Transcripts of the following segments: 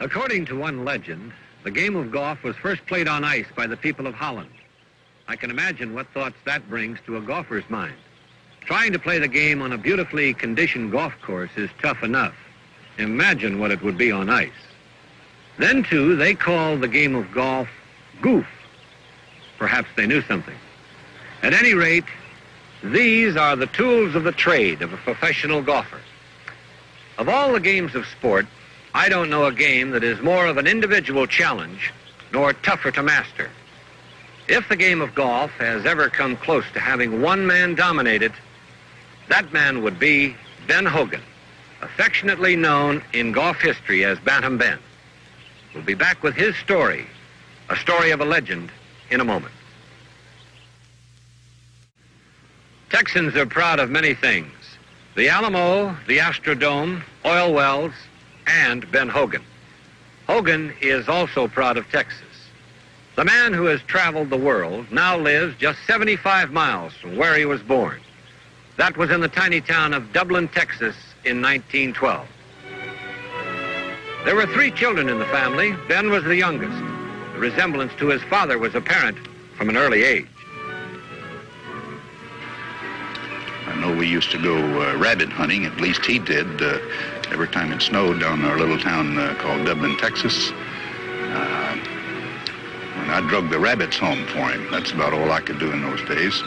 according to one legend, the game of golf was first played on ice by the people of Holland. I can imagine what thoughts that brings to a golfer's mind. Trying to play the game on a beautifully conditioned golf course is tough enough. Imagine what it would be on ice. Then, too, they call the game of golf goof. Perhaps they knew something. At any rate, these are the tools of the trade of a professional golfer. Of all the games of sport, I don't know a game that is more of an individual challenge nor tougher to master. If the game of golf has ever come close to having one man dominate it, that man would be Ben Hogan, affectionately known in golf history as Bantam Ben. We'll be back with his story, a story of a legend, in a moment. Texans are proud of many things: the Alamo, the Astrodome, oil wells, and Ben Hogan. Hogan is also proud of Texas. The man who has traveled the world now lives just 75 miles from where he was born. That was in the tiny town of Dublin, Texas in 1912. There were 3 children in the family. Ben was the youngest. The resemblance to his father was apparent from an early age. I know we used to go rabbit hunting, at least he did, every time it snowed down in our little town called Dublin, Texas. And I drug the rabbits home for him. That's about all I could do in those days.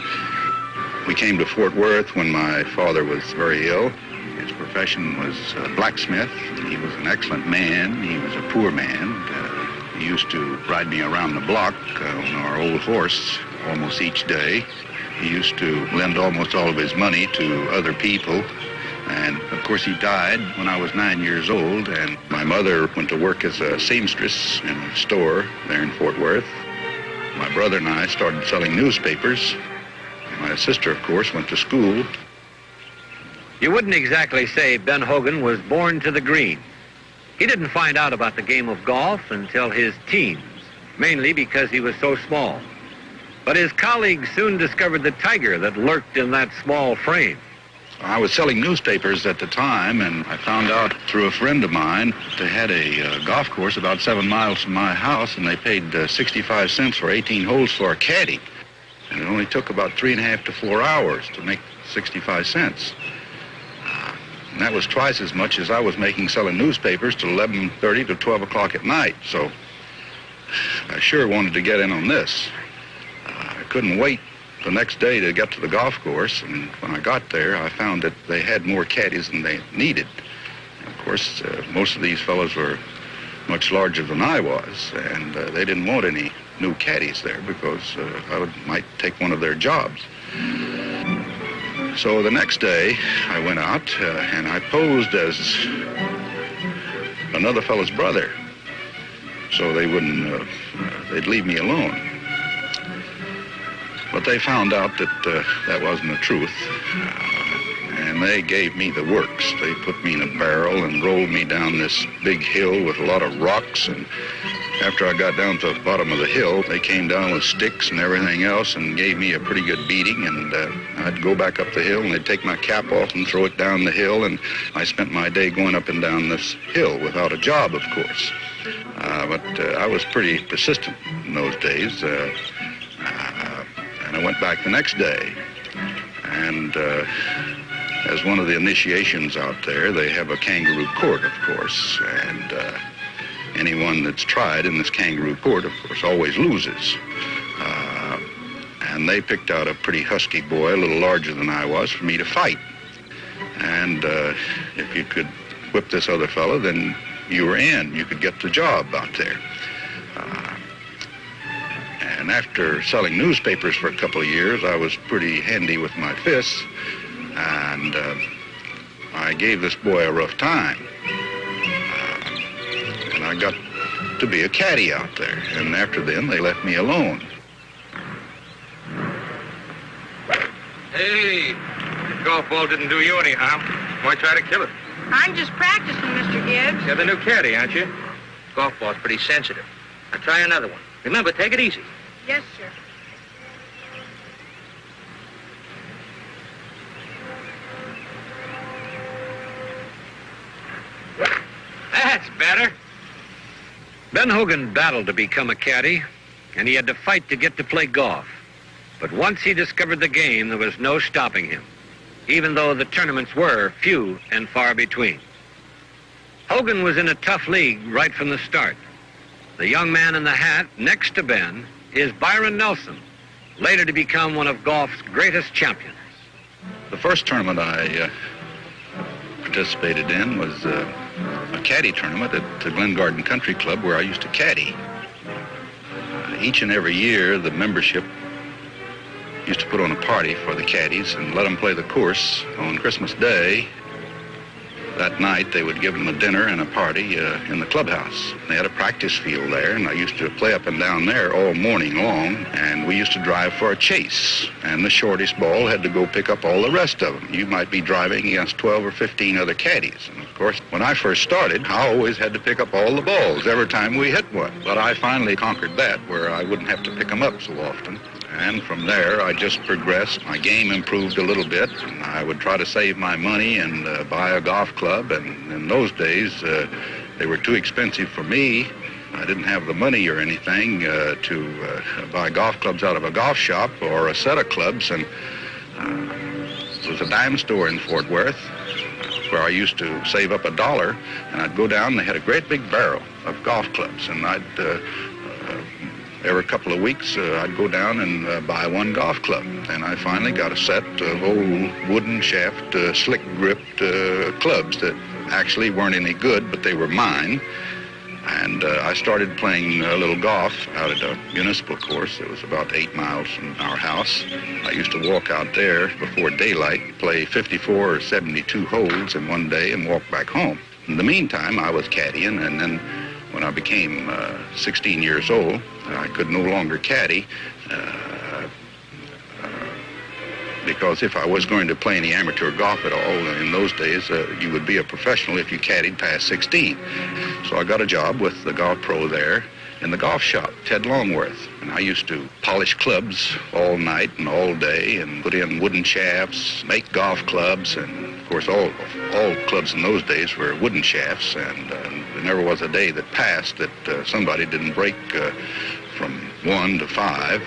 We came to Fort Worth when my father was very ill. His profession was blacksmith. He was an excellent man. He was a poor man. He used to ride me around the block on our old horse almost each day. He used to lend almost all of his money to other people. And, of course, he died when I was 9 years old, and my mother went to work as a seamstress in a store there in Fort Worth. My brother and I started selling newspapers. My sister, of course, went to school. You wouldn't exactly say Ben Hogan was born to the green. He didn't find out about the game of golf until his teens, mainly because he was so small. But his colleagues soon discovered the tiger that lurked in that small frame. I was selling newspapers at the time, and I found out through a friend of mine they had a golf course about 7 miles from my house, and they paid 65 cents for 18 holes for a caddy. And it only took about 3.5 to 4 hours to make 65 cents. And that was twice as much as I was making selling newspapers till 11:30 to 12 o'clock at night. So I sure wanted to get in on this. I couldn't wait the next day to get to the golf course, and when I got there, I found that they had more caddies than they needed. Of course, most of these fellows were much larger than I was, and they didn't want any new caddies there because I might take one of their jobs. So the next day, I went out and I posed as another fellow's brother, so they wouldn't, they'd leave me alone. But they found out that that wasn't the truth, and they gave me the works. They put me in a barrel and rolled me down this big hill with a lot of rocks, and after I got down to the bottom of the hill, they came down with sticks and everything else and gave me a pretty good beating, and I'd go back up the hill, and they'd take my cap off and throw it down the hill, and I spent my day going up and down this hill without a job, of course. But I was pretty persistent in those days. And I went back the next day, and as one of the initiations out there, they have a kangaroo court, of course, and anyone that's tried in this kangaroo court, of course, always loses. And they picked out a pretty husky boy, a little larger than I was, for me to fight. And if you could whip this other fellow, then you were in. You could get the job out there. And after selling newspapers for a couple of years, I was pretty handy with my fists, and I gave this boy a rough time. And I got to be a caddy out there, and after then, they left me alone. Hey, the golf ball didn't do you any harm. Why try to kill it? I'm just practicing, Mr. Gibbs. You're the new caddy, aren't you? Golf ball's pretty sensitive. Now try another one. Remember, take it easy. Yes, sir. That's better. Ben Hogan battled to become a caddy, and he had to fight to get to play golf. But once he discovered the game, there was no stopping him, even though the tournaments were few and far between. Hogan was in a tough league right from the start. The young man in the hat next to Ben is Byron Nelson, later to become one of golf's greatest champions. The first tournament I participated in was a caddy tournament at the Glen Garden Country Club where I used to caddy. Each and every year, the membership used to put on a party for the caddies and let them play the course on Christmas Day. That night, they would give them a dinner and a party in the clubhouse. They had a practice field there, and I used to play up and down there all morning long, and we used to drive for a chase, and the shortest ball had to go pick up all the rest of them. You might be driving against 12 or 15 other caddies, and of course, when I first started, I always had to pick up all the balls every time we hit one. But I finally conquered that, where I wouldn't have to pick them up so often. And from there, I just progressed. My game improved a little bit, and I would try to save my money and buy a golf club. And in those days, they were too expensive for me. I didn't have the money or anything to buy golf clubs out of a golf shop or a set of clubs. And there was a dime store in Fort Worth where I used to save up $1, and I'd go down, and they had a great big barrel of golf clubs, and I'd every couple of weeks, I'd go down and buy one golf club. And I finally got a set of old wooden shaft, slick-gripped clubs that actually weren't any good, but they were mine. And I started playing a little golf out at a municipal course. It was about 8 miles from our house. I used to walk out there before daylight, play 54 or 72 holes in one day, and walk back home. In the meantime, I was caddying, and then when I became 16 years old, I could no longer caddy because if I was going to play any amateur golf at all, in those days, you would be a professional if you caddied past 16. So I got a job with the golf pro there in the golf shop, Ted Longworth. And I used to polish clubs all night and all day and put in wooden shafts, make golf clubs, and of course all clubs in those days were wooden shafts, and there never was a day that passed that somebody didn't break from 1 to 5,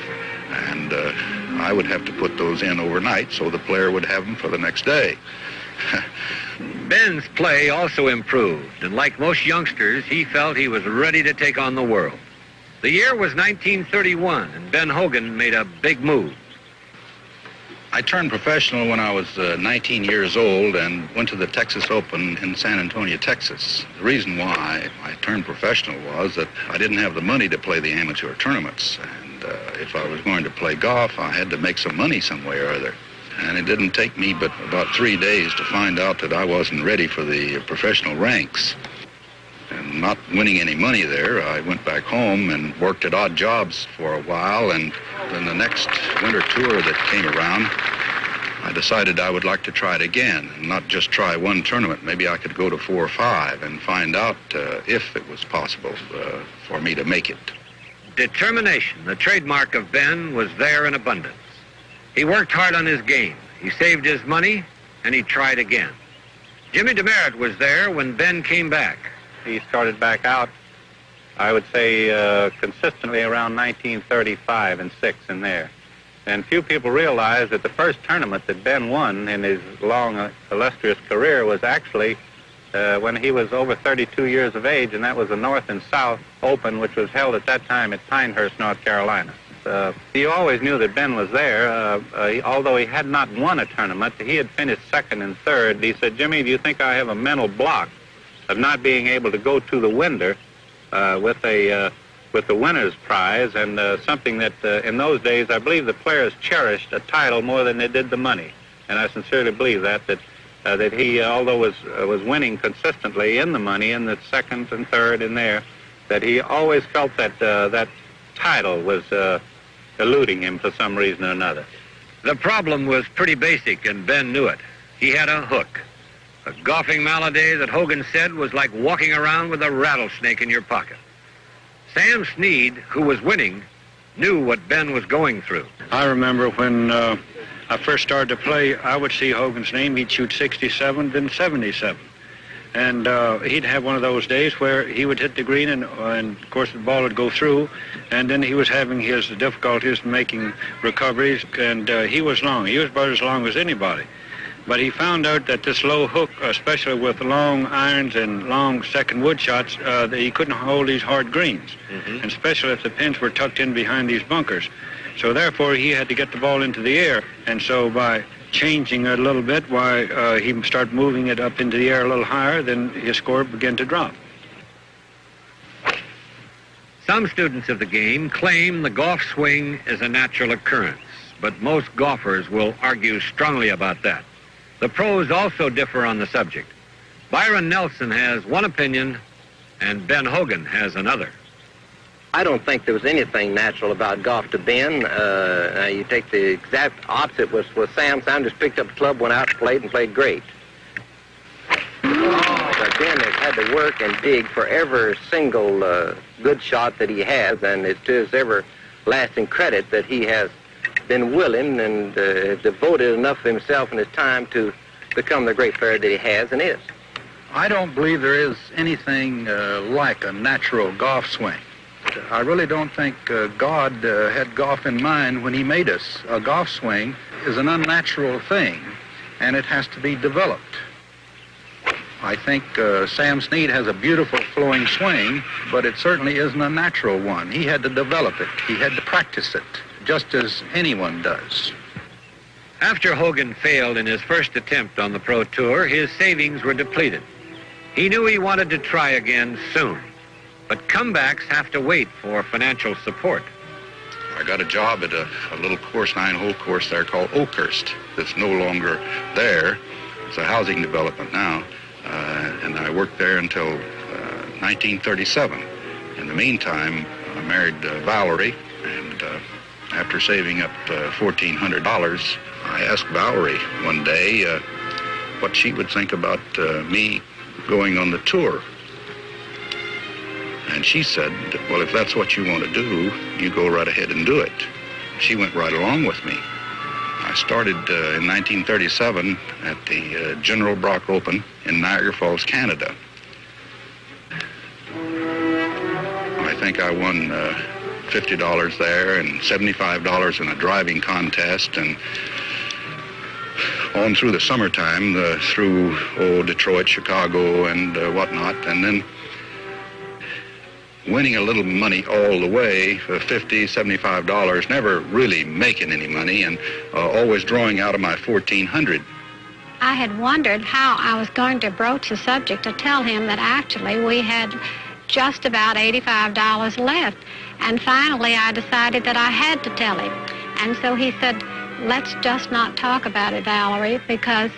and I would have to put those in overnight so the player would have them for the next day. Ben's play also improved, and like most youngsters, he felt he was ready to take on the world. The year was 1931, and Ben Hogan made a big move. I turned professional when I was 19 years old and went to the Texas Open in San Antonio, Texas. The reason why I turned professional was that I didn't have the money to play the amateur tournaments, and if I was going to play golf, I had to make some money some way or other. And it didn't take me but about 3 days to find out that I wasn't ready for the professional ranks. And not winning any money there, I went back home and worked at odd jobs for a while, and then the next winter tour that came around, I decided I would like to try it again, and not just try one tournament. Maybe I could go to 4 or 5 and find out if it was possible for me to make it. Determination, the trademark of Ben, was there in abundance. He worked hard on his game. He saved his money, and he tried again. Jimmy DeMeritt was there when Ben came back. He started back out, I would say, consistently around 1935 and 6 in there. And few people realize that the first tournament that Ben won in his long, illustrious career was actually when he was over 32 years of age, and that was the North and South Open, which was held at that time at Pinehurst, North Carolina. He always knew that Ben was there. Although he had not won a tournament, he had finished second and third. He said, "Jimmy, do you think I have a mental block of not being able to go to the winner with the winner's prize?" And something that in those days, I believe the players cherished a title more than they did the money. And I sincerely believe that he, although was winning consistently in the money, in the second and third in there, that he always felt that that title was eluding him for some reason or another. The problem was pretty basic, and Ben knew it. He had a hook. A golfing malady that Hogan said was like walking around with a rattlesnake in your pocket. Sam Sneed, who was winning, knew what Ben was going through. I remember when I first started to play, I would see Hogan's name. He'd shoot 67, then 77. And he'd have one of those days where he would hit the green, and of course the ball would go through, and then he was having his difficulties making recoveries, and he was long. He was about as long as anybody. But he found out that this low hook, especially with long irons and long second wood shots, that he couldn't hold these hard greens, and especially if the pins were tucked in behind these bunkers. So therefore, he had to get the ball into the air, and so by changing it a little bit, why he started moving it up into the air a little higher, then his score began to drop. Some students of the game claim the golf swing is a natural occurrence, but most golfers will argue strongly about that. The pros also differ on the subject. Byron Nelson has one opinion, and Ben Hogan has another. I don't think there was anything natural about golf to Ben. You take the exact opposite with Sam. Sam just picked up the club, went out, played, and played great. But Ben has had to work and dig for every single good shot that he has, and it's to his everlasting credit that he has been willing and devoted enough of himself and his time to become the great player that he has and is. I don't believe there is anything like a natural golf swing. I really don't think God had golf in mind when he made us. A golf swing is an unnatural thing, and it has to be developed. I think Sam Snead has a beautiful flowing swing, but it certainly isn't a natural one. He had to develop it. He had to practice it, just as anyone does. After Hogan failed in his first attempt on the Pro Tour, his savings were depleted. He knew he wanted to try again soon. But comebacks have to wait for financial support. I got a job at a little course, 9-hole course there called Oakhurst. That's no longer there. It's a housing development now. And I worked there until 1937. In the meantime, I married Valerie, and after saving up $1,400, I asked Valerie one day what she would think about me going on the tour. And she said, well, if that's what you want to do, you go right ahead and do it. She went right along with me. I started in 1937 at the General Brock Open in Niagara Falls, Canada. I think I won $50 there and $75 in a driving contest, and on through the summertime, through Detroit, Chicago, and whatnot, and then winning a little money all the way, $50, $75, never really making any money, and always drawing out of my $1,400. I had wondered how I was going to broach the subject to tell him that actually we had just about $85 left. And finally I decided that I had to tell him. And so he said, let's just not talk about it, Valerie, because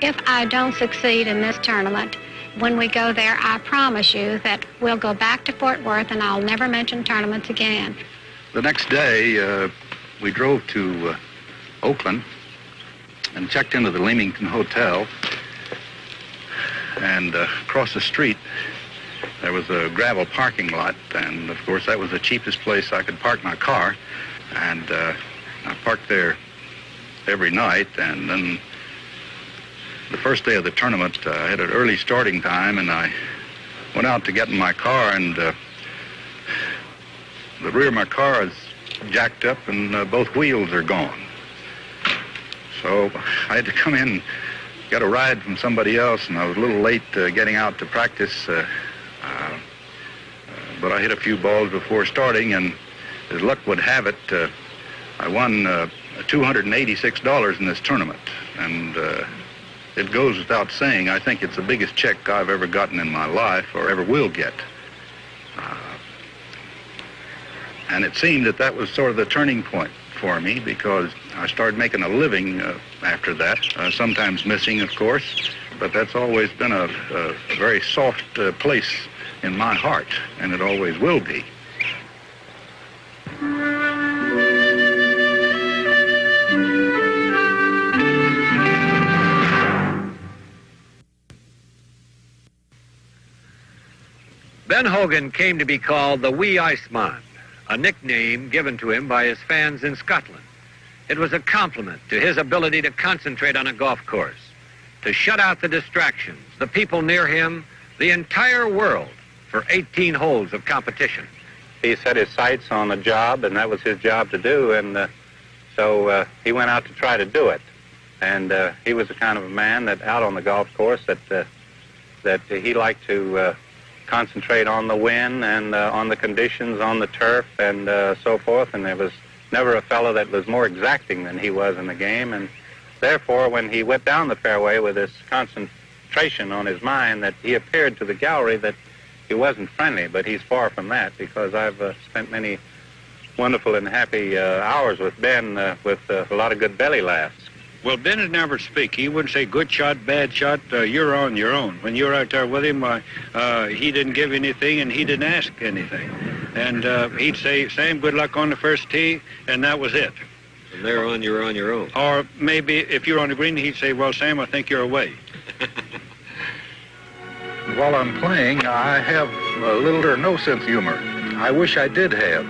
if I don't succeed in this tournament, when we go there, I promise you that we'll go back to Fort Worth and I'll never mention tournaments again. The next day, we drove to Oakland and checked into the Leamington Hotel. And across the street, there was a gravel parking lot. And, of course, that was the cheapest place I could park my car. And I parked there every night, and then the first day of the tournament, I had an early starting time, and I went out to get in my car, and the rear of my car is jacked up, and both wheels are gone. So I had to come in, got a ride from somebody else, and I was a little late getting out to practice, but I hit a few balls before starting, and as luck would have it, I won $286 in this tournament, and it goes without saying, I think it's the biggest check I've ever gotten in my life or ever will get. And it seemed that that was sort of the turning point for me, because I started making a living after that, sometimes missing, of course, but that's always been a very soft place in my heart, and it always will be. Ben Hogan came to be called the Wee Iceman, a nickname given to him by his fans in Scotland. It was a compliment to his ability to concentrate on a golf course, to shut out the distractions, the people near him, the entire world, for 18 holes of competition. He set his sights on a job, and that was his job to do, and so he went out to try to do it. And he was the kind of a man that out on the golf course that he liked to concentrate on the win and on the conditions on the turf and so forth, and there was never a fellow that was more exacting than he was in the game, and therefore when he went down the fairway with this concentration on his mind, that he appeared to the gallery that he wasn't friendly, but he's far from that, because I've spent many wonderful and happy hours with Ben with a lot of good belly laughs. Well, Ben would never speak. He wouldn't say good shot, bad shot, you're on your own. When you were out there with him, he didn't give anything and he didn't ask anything. And he'd say, Sam, good luck on the first tee, and that was it. From there on, you're on your own. Or maybe if you're on the green, he'd say, well, Sam, I think you're away. While I'm playing, I have little or no sense of humor. I wish I did have.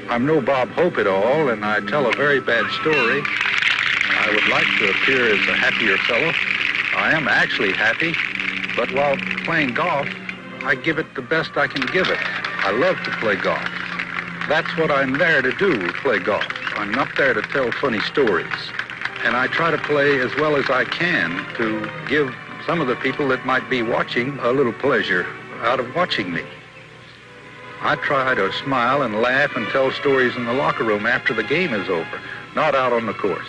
I'm no Bob Hope at all, and I tell a very bad story. I would like to appear as a happier fellow. I am actually happy, but while playing golf, I give it the best I can give it. I love to play golf. That's what I'm there to do, play golf. I'm not there to tell funny stories. And I try to play as well as I can to give some of the people that might be watching a little pleasure out of watching me. I try to smile and laugh and tell stories in the locker room after the game is over, not out on the course.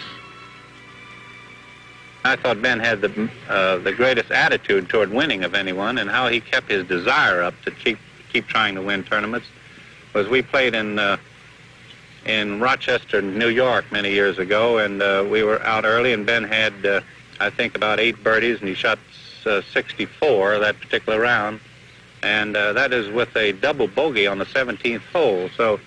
I thought Ben had the greatest attitude toward winning of anyone, and how he kept his desire up to keep trying to win tournaments was we played in Rochester, New York many years ago, and we were out early, and Ben had, I think, about 8 birdies, and he shot 64 that particular round, and that is with a double bogey on the 17th hole. So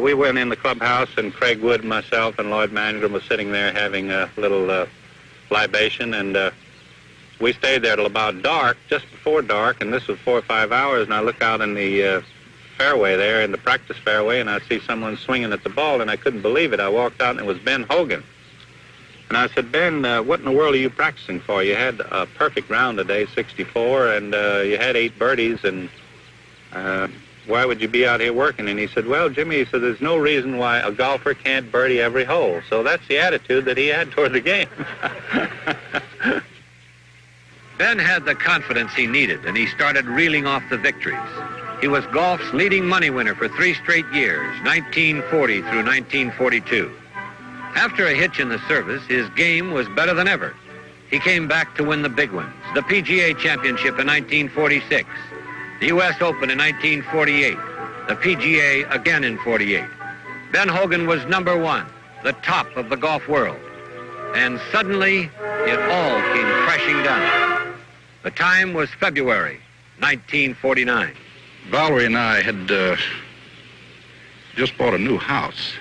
we went in the clubhouse, and Craig Wood, myself, and Lloyd Mangrum was sitting there having a little libation, and we stayed there till about dark, just before dark, and this was 4 or 5 hours, and I look out in the fairway there, in the practice fairway, and I see someone swinging at the ball, and I couldn't believe it. I walked out, and it was Ben Hogan. And I said, Ben, what in the world are you practicing for? You had a perfect round today, 64, and you had 8 birdies, and why would you be out here working? And he said, well, Jimmy, he said, there's no reason why a golfer can't birdie every hole. So that's the attitude that he had toward the game. Ben had the confidence he needed, and he started reeling off the victories. He was golf's leading money winner for 3 straight years, 1940 through 1942. After a hitch in the service, his game was better than ever. He came back to win the big ones, the PGA Championship in 1946, the U.S. Open in 1948, the PGA again in 48. Ben Hogan was number 1, the top of the golf world. And suddenly, it all came crashing down. The time was February 1949. Valerie and I had just bought a new house,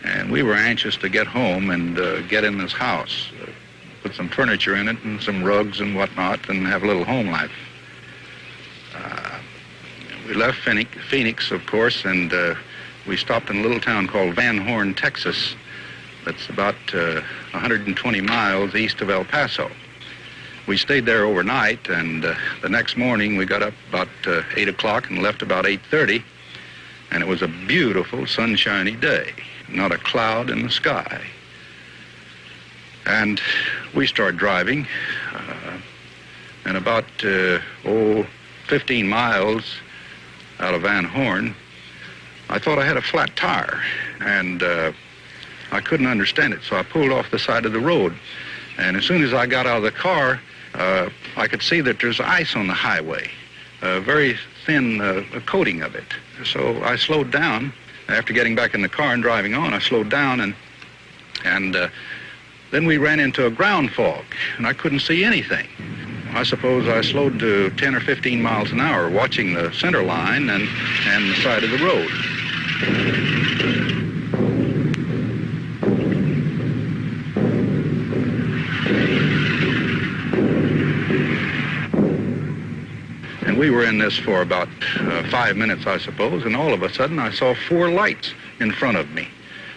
and we were anxious to get home and get in this house, put some furniture in it and some rugs and whatnot, and have a little home life. We left Phoenix, of course, and we stopped in a little town called Van Horn, Texas. That's about 120 miles east of El Paso. We stayed there overnight, and the next morning we got up about 8 o'clock and left about 8:30, and it was a beautiful, sunshiny day, not a cloud in the sky. And we started driving, and about 15 miles out of Van Horn, I thought I had a flat tire, and I couldn't understand it, so I pulled off the side of the road. And as soon as I got out of the car, I could see that there's ice on the highway, a very thin coating of it. So I slowed down. After getting back in the car and driving on, I slowed down, and then we ran into a ground fog, and I couldn't see anything. I suppose I slowed to 10 or 15 miles an hour, watching the center line and the side of the road. And we were in this for about 5 minutes, I suppose, and all of a sudden I saw 4 lights in front of me.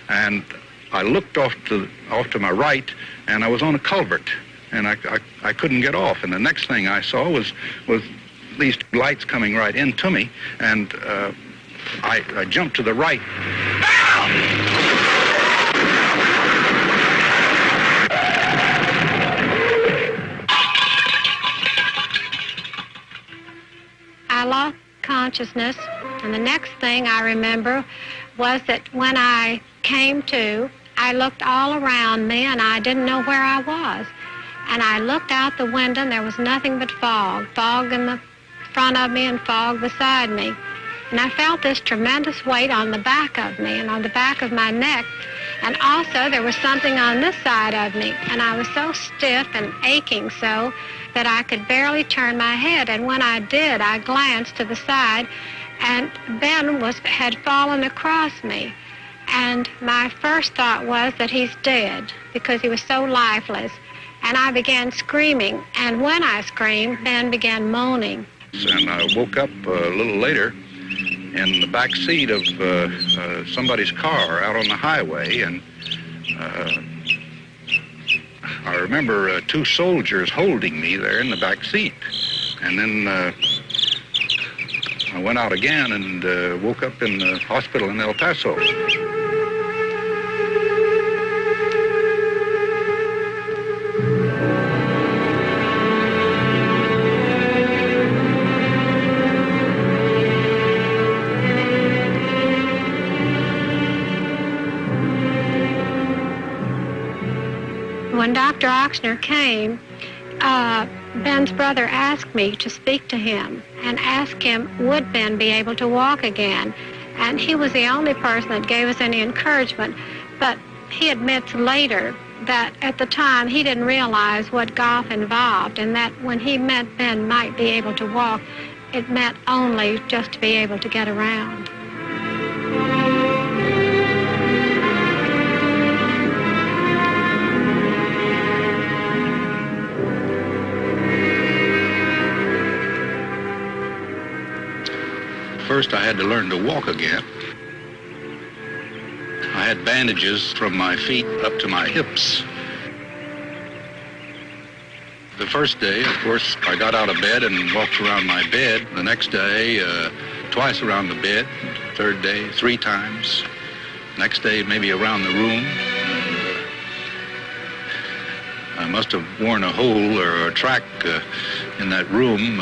And I looked off to my right, and I was on a culvert. and I couldn't get off. And the next thing I saw was these lights coming right into me, and I jumped to the right. I lost consciousness, and the next thing I remember was that when I came to, I looked all around me and I didn't know where I was. And I looked out the window and there was nothing but fog. Fog in the front of me and fog beside me. And I felt this tremendous weight on the back of me and on the back of my neck. And also there was something on this side of me. And I was so stiff and aching so that I could barely turn my head. And when I did, I glanced to the side, and Ben had fallen across me. And my first thought was that he's dead because he was so lifeless. And I began screaming. And when I screamed, Ben began moaning. And I woke up a little later in the back seat of somebody's car out on the highway, and I remember two soldiers holding me there in the back seat. And then I went out again and woke up in the hospital in El Paso. When Dr. Ochsner came, Ben's brother asked me to speak to him and ask him, would Ben be able to walk again? And he was the only person that gave us any encouragement. But he admits later that at the time he didn't realize what golf involved, and that when he meant Ben might be able to walk, it meant only just to be able to get around. First, I had to learn to walk again. I had bandages from my feet up to my hips. The first day, of course, I got out of bed and walked around my bed. The next day, twice around the bed. Third day, 3 times. Next day, maybe around the room. I must have worn a hole or a track in that room,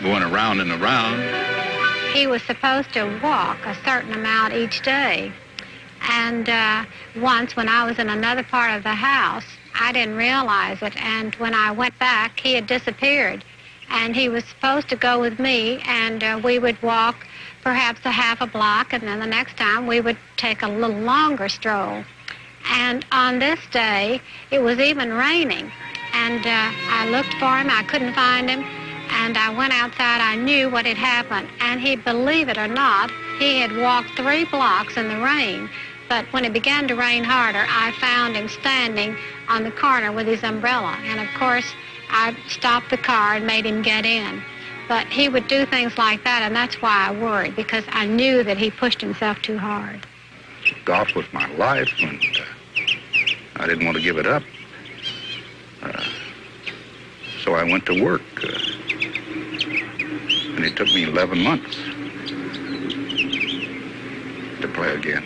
going around and around. He was supposed to walk a certain amount each day. And once when I was in another part of the house, I didn't realize it. And when I went back, he had disappeared. And he was supposed to go with me, and we would walk perhaps a half a block, and then the next time we would take a little longer stroll. And on this day, it was even raining. And I looked for him. I couldn't find him. And I went outside. I knew what had happened. And he, believe it or not, he had walked 3 blocks in the rain. But when it began to rain harder, I found him standing on the corner with his umbrella. And of course, I stopped the car and made him get in. But he would do things like that, and that's why I worried, because I knew that he pushed himself too hard. Golf was my life, and I didn't want to give it up. So I went to work. And it took me 11 months to play again.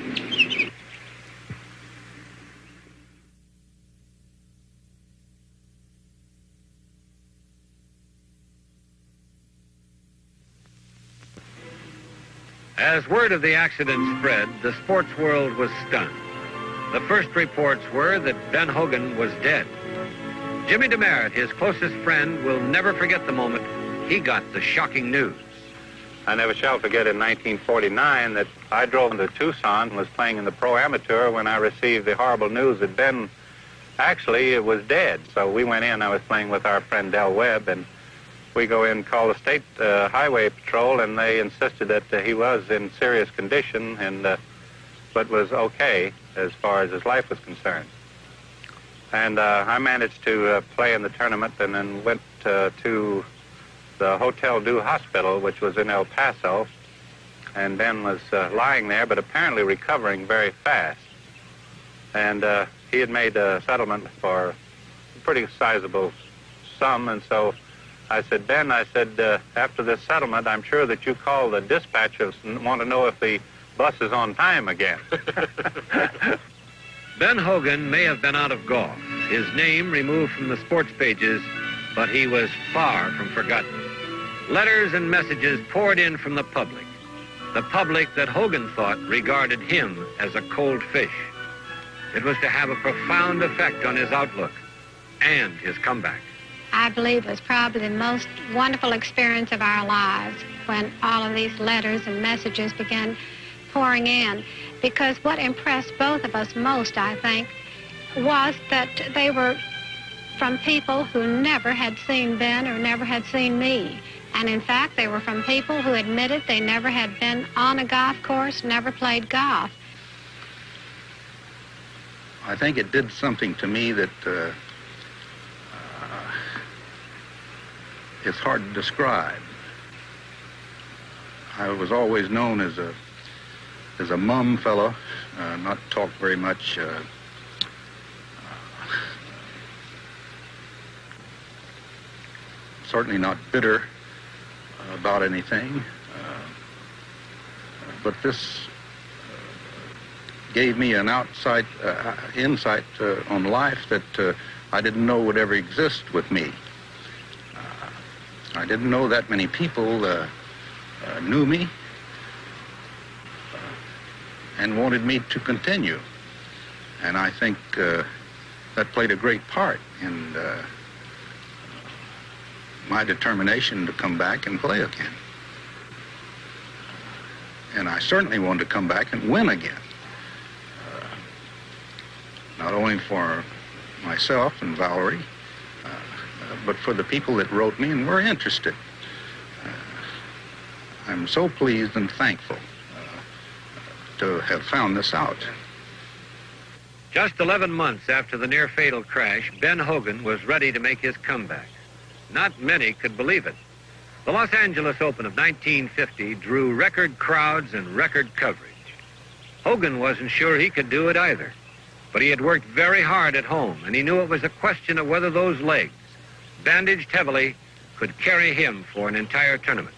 As word of the accident spread, the sports world was stunned. The first reports were that Ben Hogan was dead. Jimmy DeMeritt, his closest friend, will never forget the moment he got the shocking news. I never shall forget in 1949 that I drove into Tucson and was playing in the Pro Amateur when I received the horrible news that Ben actually was dead. So we went in. I was playing with our friend Del Webb, and we go in, call the State Highway Patrol, and they insisted that he was in serious condition, and but was okay as far as his life was concerned. And I managed to play in the tournament, and then went to the Hotel Du Hospital, which was in El Paso, and Ben was lying there, but apparently recovering very fast. And he had made a settlement for a pretty sizable sum, and so I said, Ben, I said, after this settlement, I'm sure that you call the dispatchers and want to know if the bus is on time again. Ben Hogan may have been out of golf, his name removed from the sports pages, but he was far from forgotten. Letters and messages poured in from the public that Hogan thought regarded him as a cold fish. It was to have a profound effect on his outlook and his comeback. I believe it was probably the most wonderful experience of our lives when all of these letters and messages began pouring in, because what impressed both of us most, I think, was that they were from people who never had seen Ben or never had seen me. And in fact, they were from people who admitted they never had been on a golf course, never played golf. I think it did something to me that it's hard to describe. I was always known as a mum fellow, not talk very much, certainly not bitter about anything, but this gave me an insight on life that I didn't know would ever exist with me. I didn't know that many people knew me and wanted me to continue. And I think that played a great part in my determination to come back and play again. And I certainly wanted to come back and win again. Not only for myself and Valerie, but for the people that wrote me and were interested. I'm so pleased and thankful to have found this out. Just 11 months after the near-fatal crash, Ben Hogan was ready to make his comeback. Not many could believe it. The Los Angeles Open of 1950 drew record crowds and record coverage. Hogan wasn't sure he could do it either, but he had worked very hard at home, and he knew it was a question of whether those legs, bandaged heavily, could carry him for an entire tournament.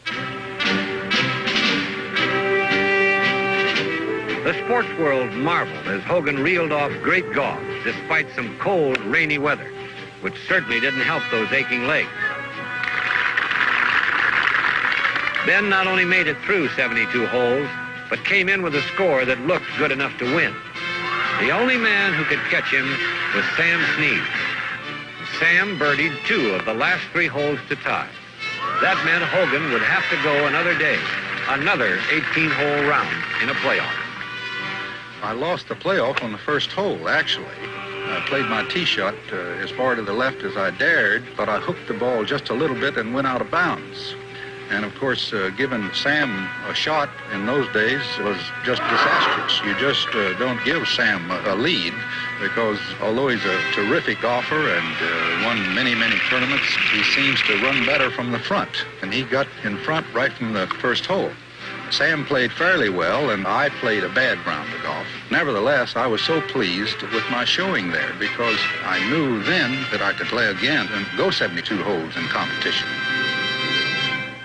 The sports world marveled as Hogan reeled off great golf despite some cold, rainy weather, which certainly didn't help those aching legs. Ben not only made it through 72 holes, but came in with a score that looked good enough to win. The only man who could catch him was Sam Snead. Sam birdied 2 of the last 3 holes to tie. That meant Hogan would have to go another day, another 18-hole round in a playoff. I lost the playoff on the first hole, actually. I played my tee shot as far to the left as I dared, but I hooked the ball just a little bit and went out of bounds. And of course, giving Sam a shot in those days was just disastrous. You just don't give Sam a lead, because although he's a terrific golfer and won many, many tournaments, he seems to run better from the front. And he got in front right from the first hole. Sam played fairly well, and I played a bad round of golf. Nevertheless, I was so pleased with my showing there, because I knew then that I could play again and go 72 holes in competition.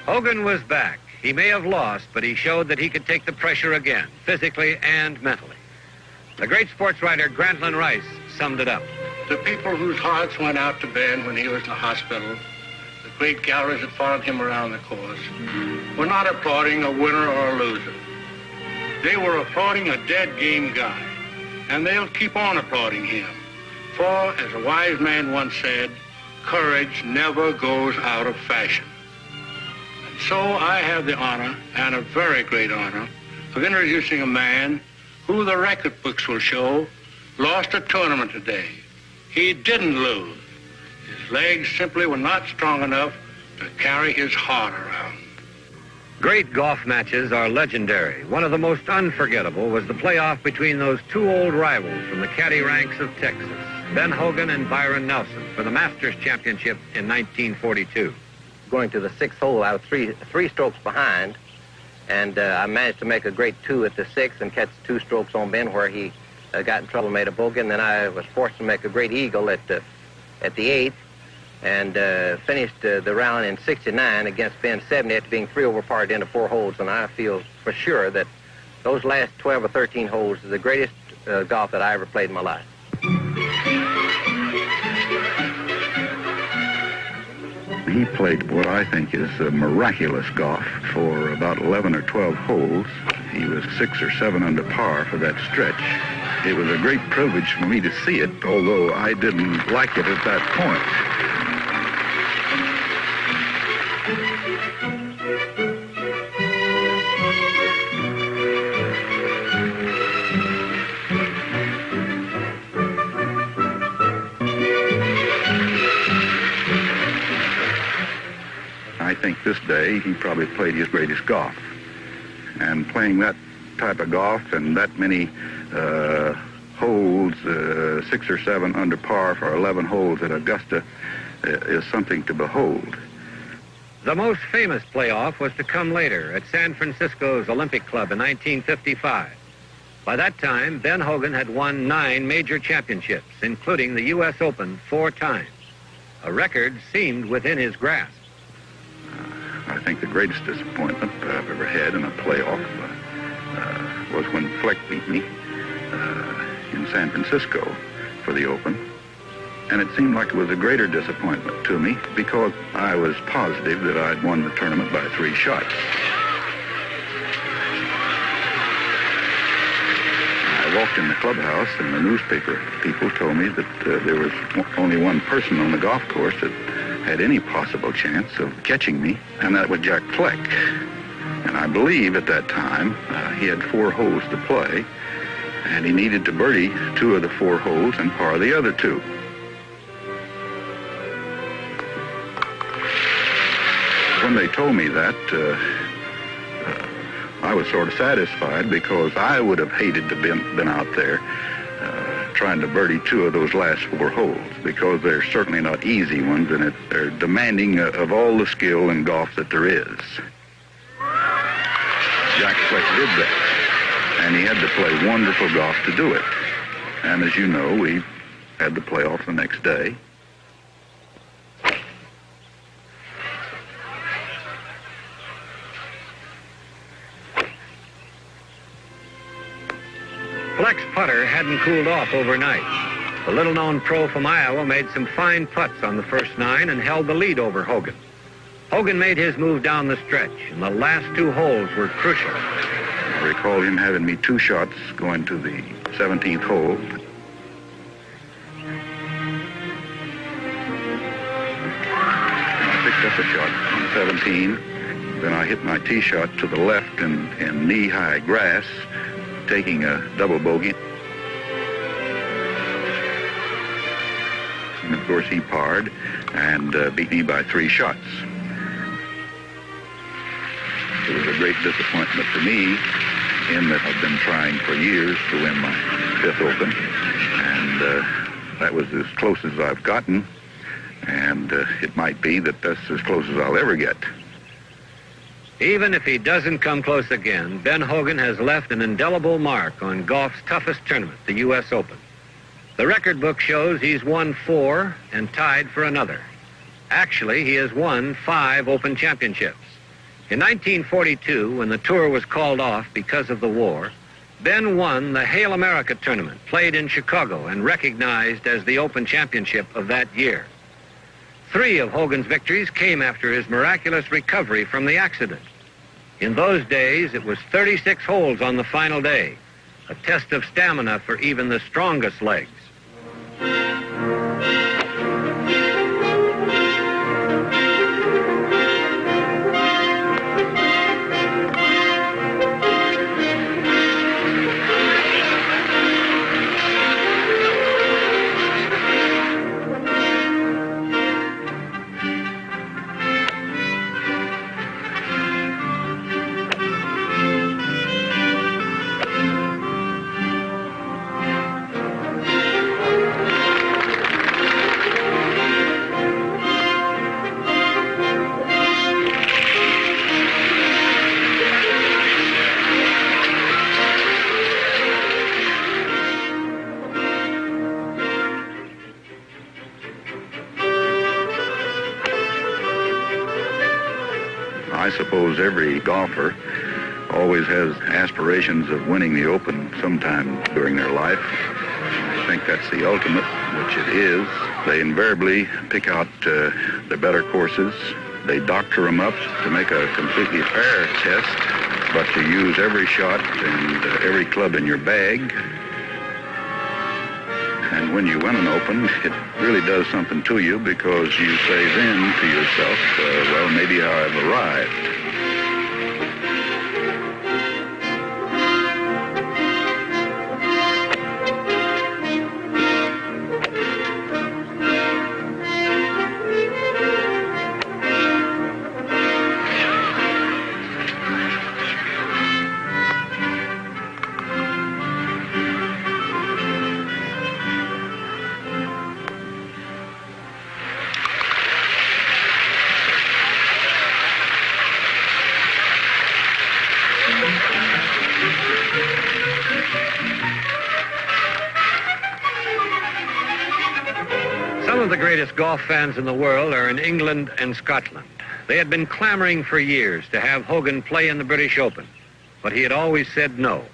Hogan was back. He may have lost, but he showed that he could take the pressure again, physically and mentally. The great sports writer Grantland Rice summed it up. The people whose hearts went out to Ben when he was in the hospital, the great galleries that followed him around the course, were not applauding a winner or a loser. They were applauding a dead game guy, and they'll keep on applauding him. For, as a wise man once said, courage never goes out of fashion. And so I have the honor, and a very great honor, of introducing a man who the record books will show lost a tournament today. He didn't lose. His legs simply were not strong enough to carry his heart around. Great golf matches are legendary. One of the most unforgettable was the playoff between those 2 old rivals from the caddy ranks of Texas, Ben Hogan and Byron Nelson, for the Masters Championship in 1942. Going to the 6th hole, I was three strokes behind, and I managed to make a great 2 at the 6th and catch 2 strokes on Ben where he got in trouble, made a bogey, and then I was forced to make a great eagle at the 8th, and finished the round in 69 against Ben 70 after being 3 over par at the end of 4 holes. And I feel for sure that those last 12 or 13 holes is the greatest golf that I ever played in my life. He played what I think is miraculous golf for about 11 or 12 holes. He was 6 or 7 under par for that stretch. It was a great privilege for me to see it, although I didn't like it at that point. I think this day he probably played his greatest golf. And playing that type of golf and that many holes, 6 or 7 under par for 11 holes at Augusta, is something to behold. The most famous playoff was to come later at San Francisco's Olympic Club in 1955. By that time, Ben Hogan had won 9 major championships, including the U.S. Open 4 times. A record seemed within his grasp. I think the greatest disappointment I've ever had in a playoff was when Fleck beat me in San Francisco for the Open. And it seemed like it was a greater disappointment to me because I was positive that I'd won the tournament by 3 shots. I walked in the clubhouse and the newspaper people told me that there was only one person on the golf course that had any possible chance of catching me, and that was Jack Fleck. And I believe at that time he had 4 holes to play, and he needed to birdie 2 of the 4 holes and par the other 2. When they told me that, I was sort of satisfied because I would have hated to have been out there trying to birdie 2 of those last 4 holes because they're certainly not easy ones, and they're demanding of all the skill in golf that there is. Jack Fleck did that, and he had to play wonderful golf to do it. And as you know, we had the playoff the next day. Fleck's putter hadn't cooled off overnight. The little-known pro from Iowa made some fine putts on the first 9 and held the lead over Hogan. Hogan made his move down the stretch, and the last 2 holes were crucial. I recall him having me 2 shots going to the 17th hole. And I picked up a shot on 17. Then I hit my tee shot to the left in knee-high grass, taking a double bogey. And of course he parred and beat me by 3 shots. It was a great disappointment to me in that I've been trying for years to win my 5th Open, and that was as close as I've gotten, and it might be that that's as close as I'll ever get. Even if he doesn't come close again, Ben Hogan has left an indelible mark on golf's toughest tournament, the U.S. Open. The record book shows he's won 4 and tied for another. Actually, he has won 5 Open championships. In 1942, when the tour was called off because of the war, Ben won the Hail America tournament, played in Chicago and recognized as the Open championship of that year. 3 of Hogan's victories came after his miraculous recovery from the accident. In those days, it was 36 holes on the final day, a test of stamina for even the strongest legs. I suppose every golfer always has aspirations of winning the Open sometime during their life. I think that's the ultimate, which it is. They invariably pick out the better courses. They doctor them up to make a completely fair test, but to use every shot and every club in your bag. And when you win an Open, it really does something to you, because you say then to yourself, well, maybe I've arrived. Some of the greatest golf fans in the world are in England and Scotland. They had been clamoring for years to have Hogan play in the British Open, but he had always said no.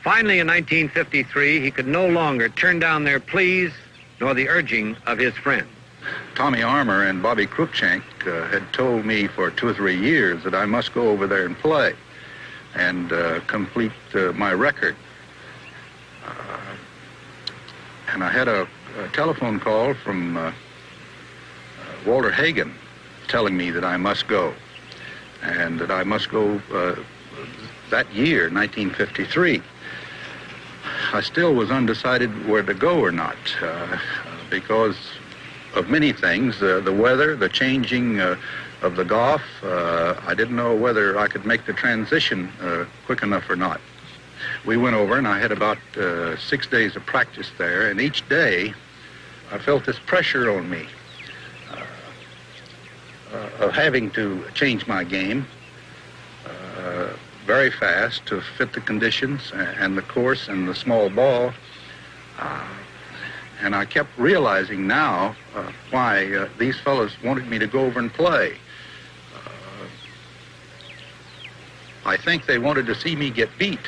Finally, in 1953, he could no longer turn down their pleas nor the urging of his friends. Tommy Armour and Bobby Cruikshank had told me for 2 or 3 years that I must go over there and play and complete my record. And I had a telephone call from Walter Hagen telling me that I must go, and that I must go that year, 1953. I still was undecided where to go or not, because of many things, the weather, the changing of the golf. I didn't know whether I could make the transition quick enough or not. We went over, and I had about 6 days of practice there, and each day I felt this pressure on me of having to change my game very fast to fit the conditions and the course and the small ball. And I kept realizing now why these fellows wanted me to go over and play. I think they wanted to see me get beat,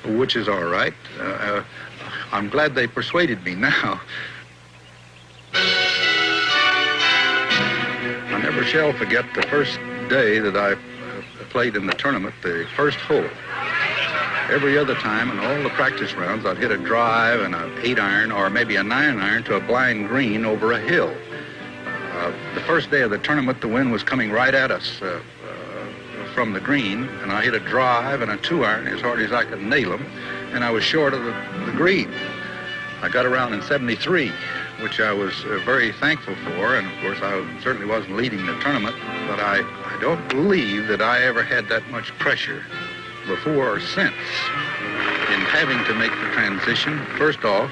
which is all right. I'm glad they persuaded me now. I never shall forget the first day that I played in the tournament, the first hole. Every other time in all the practice rounds, I'd hit a drive and an 8-iron or maybe a 9-iron to a blind green over a hill. The first day of the tournament, the wind was coming right at us from the green, and I hit a drive and a 2-iron as hard as I could nail them, and I was short of the green. I got around in 73, which I was very thankful for, and of course I certainly wasn't leading the tournament, but I don't believe that I ever had that much pressure before or since in having to make the transition, first off,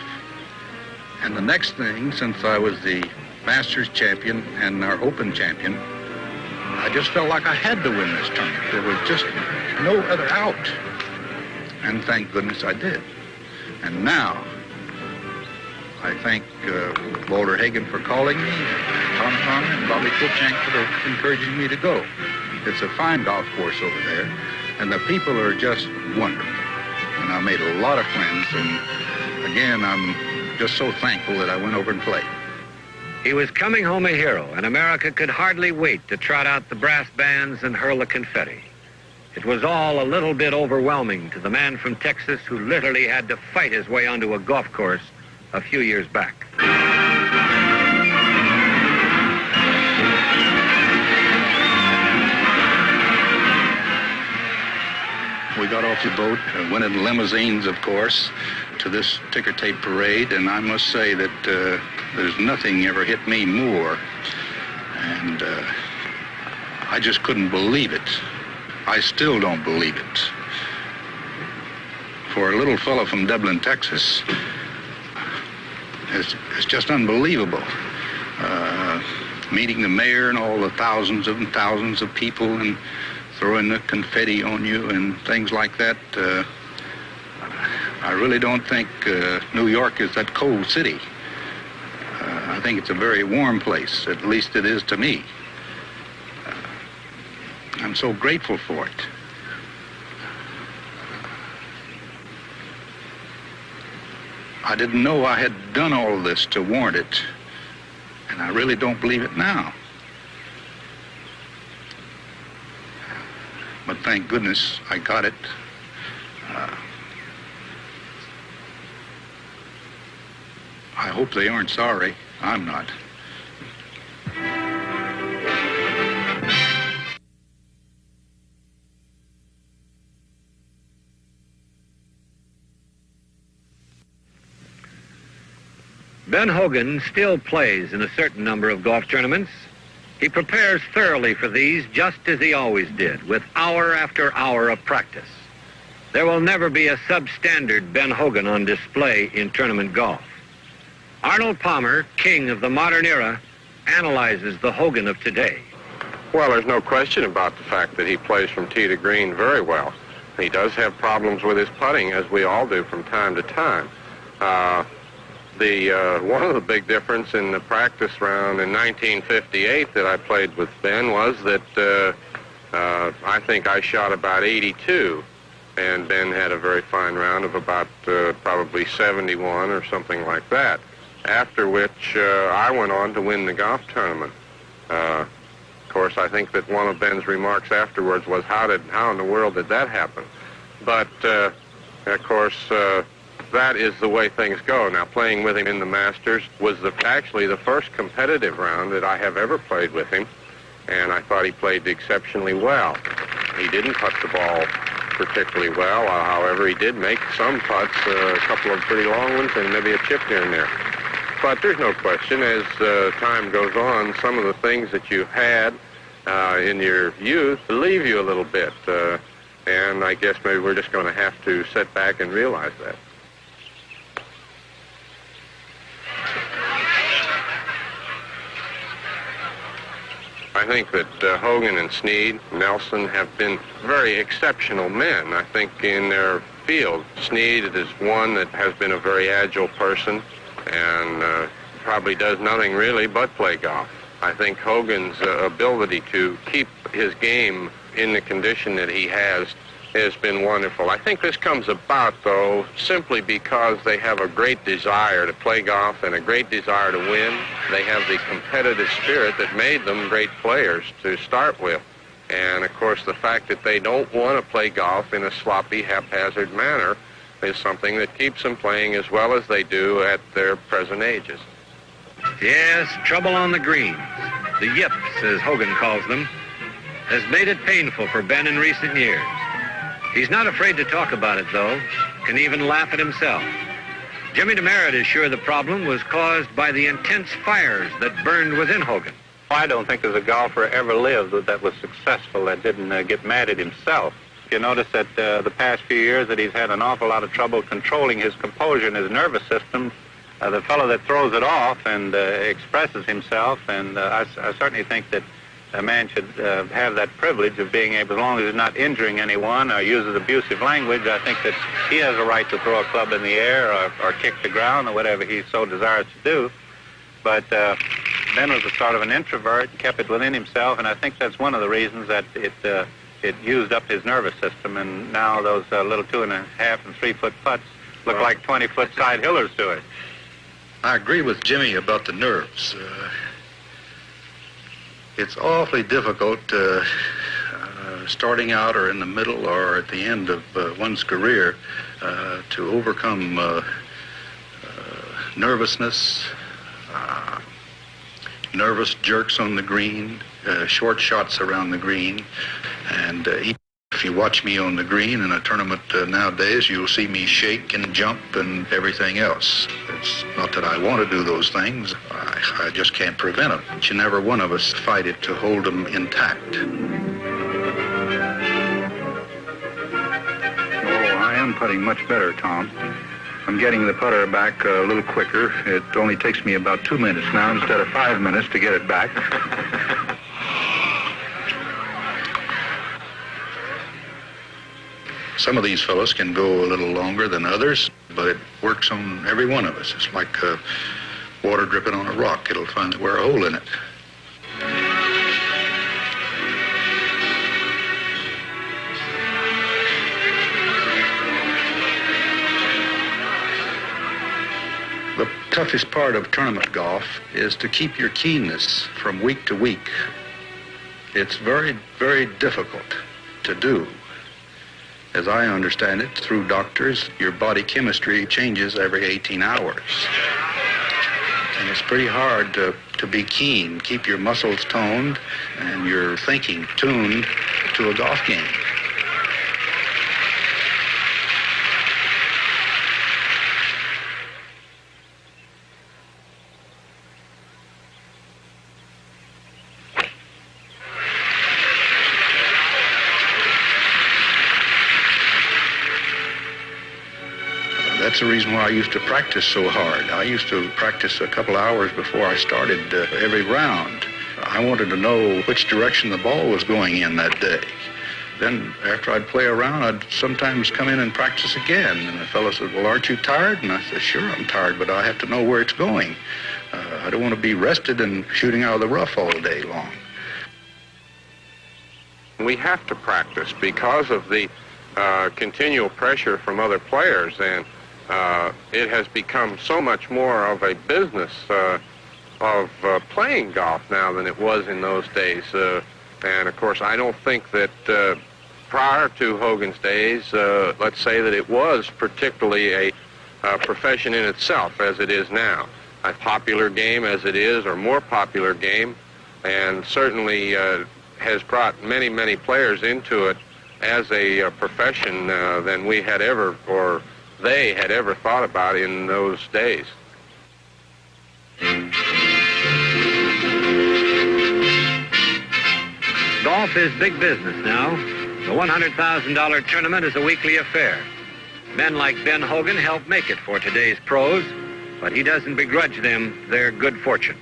and the next thing, since I was the Masters champion and our Open champion, I just felt like I had to win this tournament. There was just no other out. And thank goodness I did. And now, I thank Walter Hagen for calling me, Tom Armour and Bobby Cruikshank for encouraging me to go. It's a fine golf course over there, and the people are just wonderful. And I made a lot of friends, and again, I'm just so thankful that I went over and played. He was coming home a hero, and America could hardly wait to trot out the brass bands and hurl the confetti. It was all a little bit overwhelming to the man from Texas who literally had to fight his way onto a golf course a few years back. We got off the boat, went in limousines, of course, to this ticker tape parade, and I must say that there's nothing ever hit me more. And I just couldn't believe it. I still don't believe it. For a little fellow from Dublin, Texas, it's just unbelievable. Meeting the mayor and all the thousands of people and throwing the confetti on you and things like that. I really don't think New York is that cold city. I think it's a very warm place, at least it is to me. so grateful for it. I didn't know I had done all this to warrant it, and I really don't believe it now. But thank goodness I got it. I hope they aren't sorry. I'm not. Ben Hogan still plays in a certain number of golf tournaments. He prepares thoroughly for these just as he always did, with hour after hour of practice. There will never be a substandard Ben Hogan on display in tournament golf. Arnold Palmer, king of the modern era, analyzes the Hogan of today. Well, there's no question about the fact that he plays from tee to green very well. He does have problems with his putting, as we all do from time to time. One of the big difference in the practice round in 1958 that I played with Ben was that I think I shot about 82, and Ben had a very fine round of about probably 71 or something like that, after which I went on to win the golf tournament. Of course, I think that one of Ben's remarks afterwards was, how in the world did that happen? But, of course, that is the way things go. Now, playing with him in the Masters was actually the first competitive round that I have ever played with him, and I thought he played exceptionally well. He didn't putt the ball particularly well. However, he did make some putts, a couple of pretty long ones, and maybe a chip here and there. But there's no question, as time goes on, some of the things that you had in your youth leave you a little bit, and I guess maybe we're just going to have to sit back and realize that. I think that Hogan and Snead, Nelson have been very exceptional men, I think, in their field. Snead is one that has been a very agile person and probably does nothing really but play golf. I think Hogan's ability to keep his game in the condition that he has been wonderful. I think this comes about, though, simply because they have a great desire to play golf and a great desire to win. They have the competitive spirit that made them great players to start with. And, of course, the fact that they don't want to play golf in a sloppy, haphazard manner is something that keeps them playing as well as they do at their present ages. Yes, trouble on the greens. The yips, as Hogan calls them, has made it painful for Ben in recent years. He's not afraid to talk about it, though, can even laugh at himself. Jimmy DeMerit is sure the problem was caused by the intense fires that burned within Hogan. I don't think there's a golfer ever lived that was successful that didn't get mad at himself. You notice that the past few years that he's had an awful lot of trouble controlling his composure and his nervous system. The fellow that throws it off and expresses himself, and I certainly think that a man should have that privilege of being able, as long as he's not injuring anyone or uses abusive language, I think that he has a right to throw a club in the air or kick the ground or whatever he so desires to do. But Ben was a sort of an introvert, kept it within himself, and I think that's one of the reasons that it used up his nervous system, and now those little 2.5 and 3 foot putts look like 20-foot side hillers to it. I agree with Jimmy about the nerves. It's awfully difficult starting out or in the middle or at the end of one's career to overcome nervousness, nervous jerks on the green, short shots around the green, and if you watch me on the green in a tournament nowadays, you'll see me shake and jump and everything else. It's not that I want to do those things. I just can't prevent them. Each and every one of us fight it to hold them intact. Oh, I am putting much better, Tom. I'm getting the putter back a little quicker. It only takes me about 2 minutes now instead of 5 minutes to get it back. Some of these fellows can go a little longer than others, but it works on every one of us. It's like water dripping on a rock. It'll find where a hole in it. toughest part of tournament golf is to keep your keenness from week to week. It's very, very difficult to do. As I understand it, through doctors, your body chemistry changes every 18 hours. And it's pretty hard to be keen, keep your muscles toned and your thinking tuned to a golf game. That's the reason why I used to practice so hard. I used to practice a couple hours before I started every round. I wanted to know which direction the ball was going in that day. Then after I'd play around, I'd sometimes come in and practice again. And the fellow said, well, aren't you tired? And I said, sure, I'm tired, but I have to know where it's going. I don't want to be rested and shooting out of the rough all day long. We have to practice because of the continual pressure from other players, and it has become so much more of a business of playing golf now than it was in those days. And, of course, I don't think that prior to Hogan's days, let's say that it was particularly a profession in itself as it is now. A popular game as it is, or more popular game, and certainly has brought many, many players into it as a profession than we had ever, or they had ever thought about in those days. Golf is big business now. The $100,000 tournament is a weekly affair. Men like Ben Hogan help make it for today's pros, but he doesn't begrudge them their good fortune.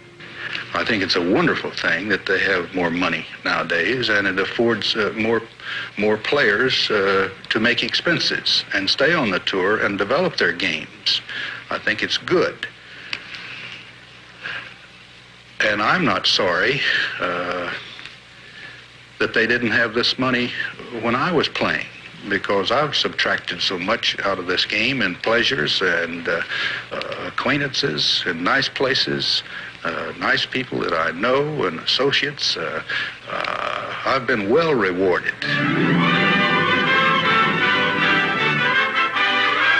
I think it's a wonderful thing that they have more money nowadays, and it affords more players to make expenses and stay on the tour and develop their games. I think it's good. And I'm not sorry that they didn't have this money when I was playing, because I've subtracted so much out of this game in pleasures and acquaintances and nice places, nice people that I know and associates. I've been well rewarded.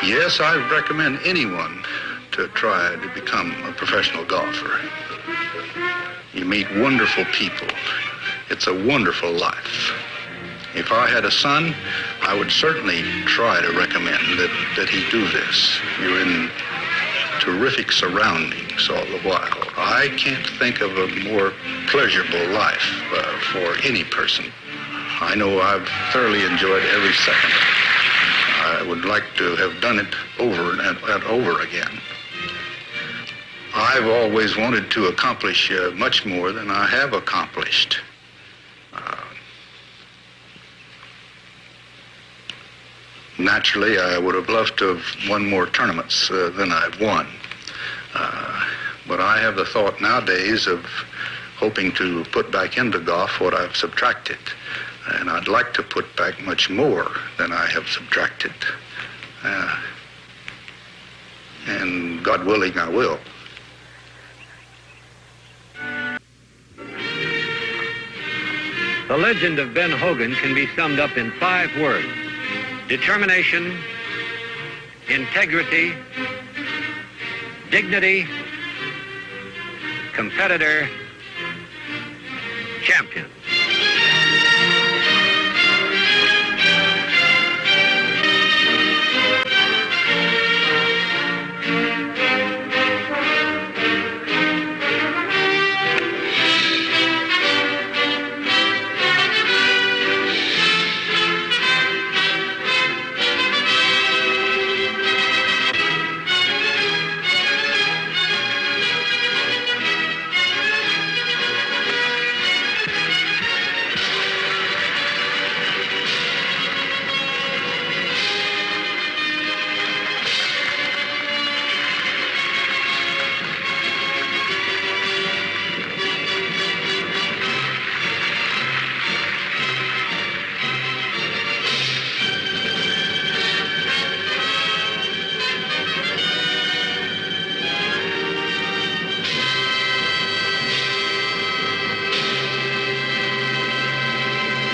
Yes, I recommend anyone to try to become a professional golfer. You meet wonderful people. It's a wonderful life. If I had a son, I would certainly try to recommend that he do this. You're in terrific surroundings all the while. I can't think of a more pleasurable life for any person. I know I've thoroughly enjoyed every second. I would like to have done it over and over again. I've always wanted to accomplish much more than I have accomplished. Naturally, I would have loved to have won more tournaments than I've won. But I have the thought nowadays of hoping to put back into golf what I've subtracted. And I'd like to put back much more than I have subtracted. And God willing, I will. The legend of Ben Hogan can be summed up in 5 words: determination, integrity, dignity, competitor, champion.